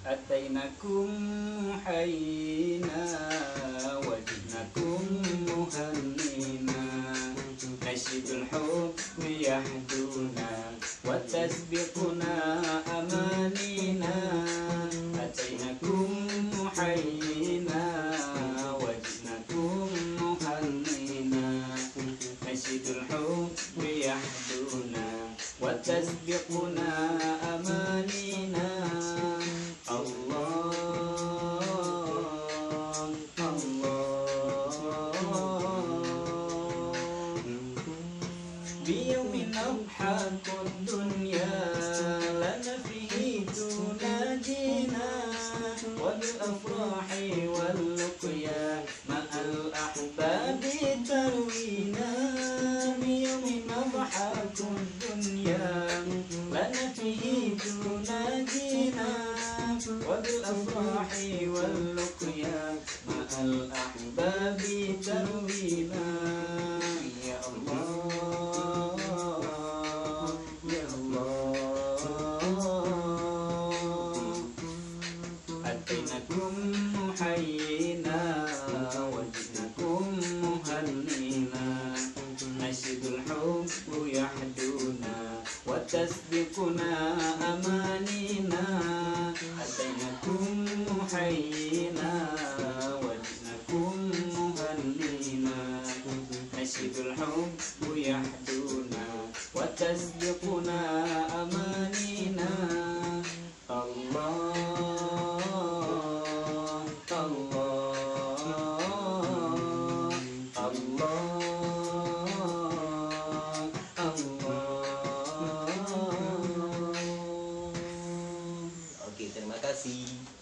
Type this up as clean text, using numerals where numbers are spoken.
أتيناكم محيينا وجئناكم مهنينا نشيد الحب يحدونا وتسبقنا أمانينا أتيناكم محيينا وجئناكم مهنينا نشيد الحب يحدونا وتسبقنا أمانينا بيوم نضحك الدنيا لنا فيه تناجينا وبالأفراح واللقيا مع الأحباب تروينا بيوم نضحك الدنيا لنا فيه تناجينا وبالأفراح واللقيا مع الأحباب تروينا يا الله يا الله أتيناكم محيينا وجئناكم مهنينا نشيد الحب يحدونا وتسبقنا أمانينا أتيناكم محيينا وجئناكم مهنينا نشيد الحب يحدونا وتسبقنا أمانينا الله الله الله. Oke, terima kasih.